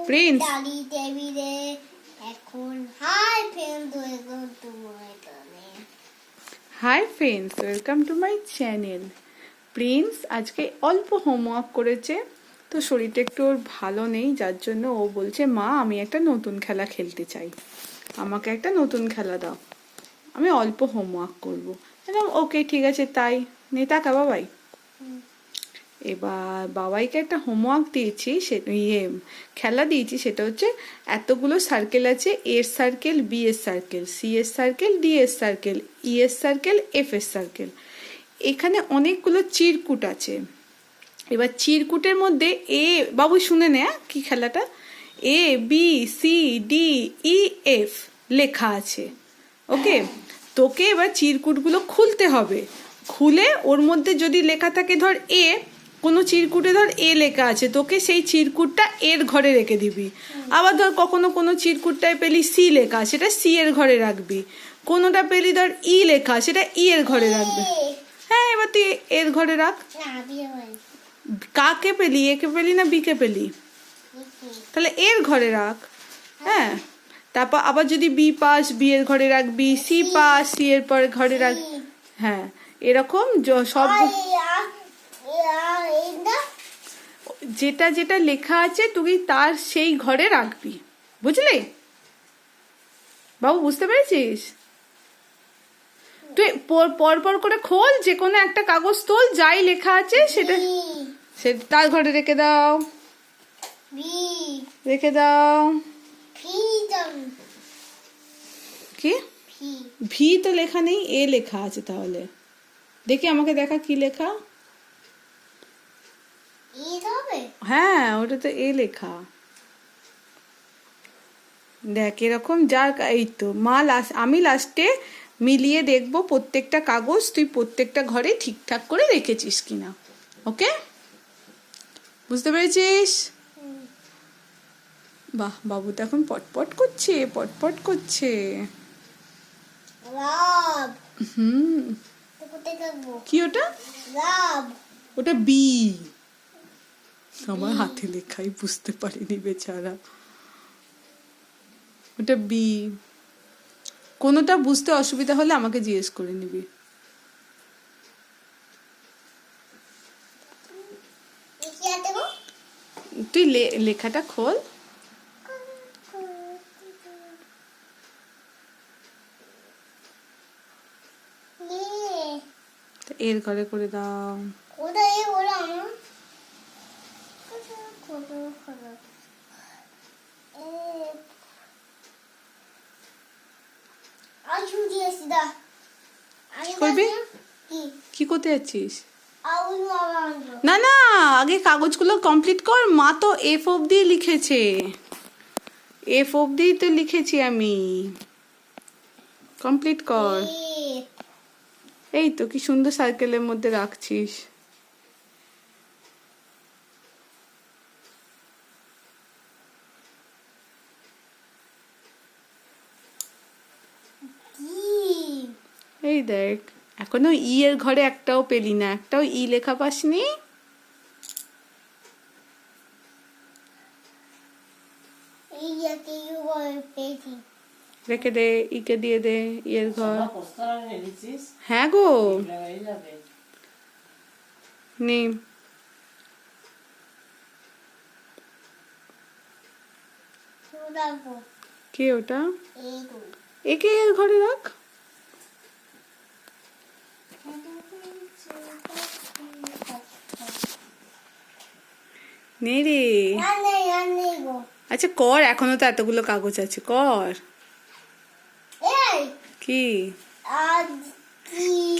Prince hi friends, welcome to my channel. Prince আজকে অল্প homework করেছে, তো শরীরটা একটু ওর ভালো নেই, যার জন্য ও বলছে মা আমি একটা নতুন খেলা খেলতে চাই, আমাকে একটা নতুন খেলা দাও, আমি অল্প হোমওয়ার্ক করবো। ওকে ঠিক আছে, তাই নে টাকা বাবাই। এবার বাবাইকে একটা হোমওয়ার্ক দিয়েছি, সে খেলা দিয়েছি, সেটা হচ্ছে এতগুলো সার্কেল আছে, এর সার্কেল, বি এর সার্কেল, সি এর সার্কেল, ডি এর সার্কেল, ই এর সার্কেল, এফ এর সার্কেল। এখানে অনেকগুলো চিরকুট আছে। এবার চিরকুটের মধ্যে এ, বাবু শুনে নে কি খেলাটা, A B C D E F লেখা আছে। ওকে, তোকে এবার চিরকুটগুলো খুলতে হবে। খুলে ওর মধ্যে যদি লেখা থাকে ধর এ, কোনো চিরকুটে ধর এ লেখা আছে, তোকে সেই চিরকুটটা এর ঘরে রেখে দিবি। আবার ধর কখনো কোনো চিরকুটটায় পেলি সি লেখা, সেটা সি এর ঘরে রাখবি। কোনোটা পেলি ধর ই লেখা, সেটা ই এর ঘরে রাখবি। হ্যাঁ, এবার তুই এর ঘরে রাখ। কাকে পেলি, এ কে পেলি না বি কে পেলি? তাহলে এর ঘরে রাখ। হ্যাঁ, তারপর আবার যদি বি পাস, বি এর ঘরে রাখবি, সি পাস, সি এর পরে ঘরে রাখ। হ্যাঁ, এরকম সব যেটা যেটা লেখা আছে তুই তার সেই ঘরে রাখবি, বুঝলি বাবু? বুঝতে পেরেছিস? তুই পর পর করে খোল, যে কোনো একটা কাগজ তোল, যাই লেখা আছে সেটা তার ঘরে রেখে দাও, রেখে দাও। কি ভি তো লেখা নেই, এ লেখা আছে। তাহলে দেখি, আমাকে দেখা কি লেখা। হ্যাঁ, ওটা তো এ লেখা। দেখ এরকম যার, এই তো মা আমি লাস্টে মিলিয়ে দেখবো প্রত্যেকটা কাগজ তুই প্রত্যেকটা ঘরে ঠিকঠাক করে রেখেছিস কিনা। ওকে, বুঝতে পেরেছিস? বাহ, বাবু তো এখন পটপট করছে, পটপট করছে। কি ওটা? ওটা বি। আমার হাতে লেখাই বুঝতে পারিনি বেচারা। ওটা বি। কোনোটা বুঝতে অসুবিধা হলে আমাকে জিজ্ঞেস করে নিবি। তুই লেখাটা খোল। এর ঘরে করে দাও। করবি? কি করতে যাচ্ছিস? না না, আগে কাগজগুলো কমপ্লিট কর। মা তো এফ অবধি লিখেছে, এফ অবধি তো লিখেছি আমি। কমপ্লিট কর। এই তো কি সুন্দর সার্কেলের মধ্যে রাখছিস। এই দেখ, এখনো ই এর ঘরে একটাও পেলি না, একটাও ই লেখা পাসনি। রেখে দে, ইকে দিয়ে দে, ইয়ের ঘর। হ্যাঁ গো, নে কে ওটা? একে এর ঘরে রাখ। নে রে। আচ্ছা কর, এখনো তো এতগুলো কাগজ আছে, কর। কি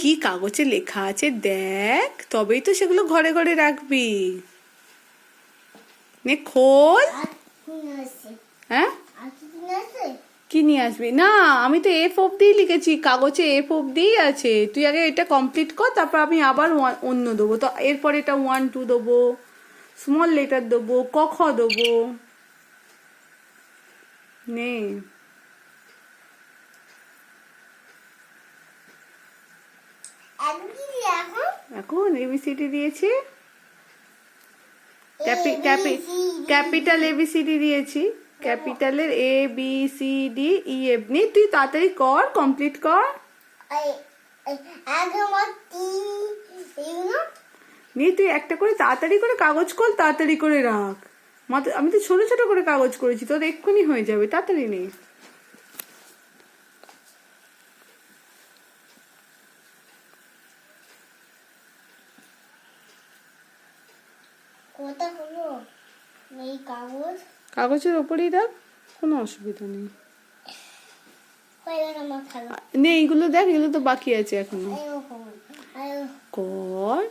কি কাগজে লেখা আছে দেখ, তবেই তো সেগুলো ঘরে ঘরে রাখবি। নে খোল। হ্যাঁ, কি নিয়ে আসবি? না, আমি তো এফ অবধি লিখেছি, কাগজে এফ অবধি আছে। তুই আগে এটা কমপ্লিট কর, তারপর আমি আবার অন্য দেবো। তো এরপর এটা 1 2 দেবো, স্মল লেটার দেবো, ক খ দেবো। নে এখন এবিসিডি দিয়েছি। ক্যাপিটাল ABCD দিয়েছি, ক্যাপিটালের ABCDEF। নে তুই তাড়াতাড়ি কর, কমপ্লিট কর। নে তুই একটা করে তাড়াতাড়ি করে কাগজ কর, তাড়াতাড়ি করে রাখ। আমি তো ছোট ছোট করে কাগজ করেছি, তোর এক্ষুনি হয়ে যাবে, তাড়াতাড়ি নে। কাগজের ওপরেই রাখ, কোনো অসুবিধা নেই। নে এইগুলো দেখ, এগুলো তো বাকি আছে এখনো। কর,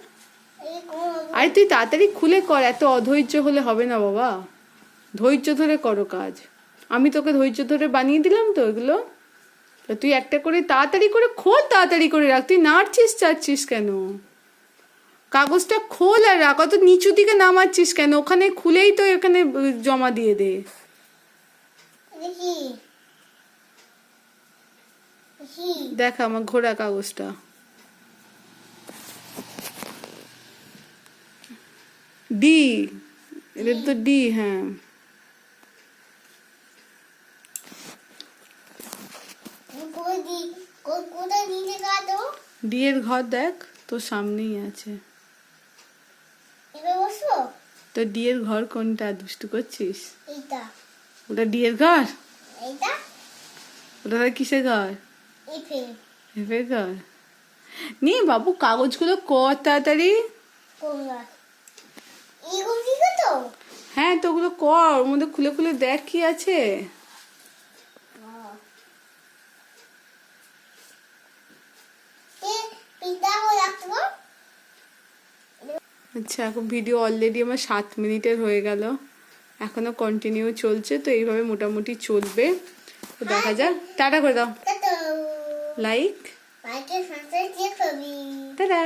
আরে তুই তাড়াতাড়ি খুলে কর, এত অধৈর্য হলে হবে না বাবা, ধৈর্য ধরে করো কাজ। আমি তোকে ধৈর্য ধরে বানিয়ে দিলাম তো এগুলো। তুই একটা করে তাড়াতাড়ি করে খোল, তাড়াতাড়ি করে রাখ। তুই নাড়ছিস চাচ্ছিস কেন? কাগজটা খোল আর রাখ, অত নিচু দিকে নামাচ্ছিস কেন? ওখানে খুলেই তো এখানে জমা দিয়ে দে। দেখ আমার ঘোড়া কাগজটা। ডি, এটা তো ডি। হ্যাঁ, ডি এর ঘর দেখ, তোর সামনেই আছে। তো ডি এর ঘর কোনটা? দুষ্টু করছিস? ওটা ডি এর ঘর? ওটা কিসের ঘর? এফের ঘর। নে বাবু কাগজগুলো কর তাড়াতাড়ি। হ্যাঁ তো ওগুলো কর, ওর মধ্যে খুলে খুলে দেখ কি আছে। আচ্ছা, এখন ভিডিও অলরেডি আমার 7 মিনিটের হয়ে গেল, এখনো কন্টিনিউ চলছে, তো এইভাবে মোটামুটি চলবে। তো দেখা যাক। টাটা করে দাও, লাইক, টাটা।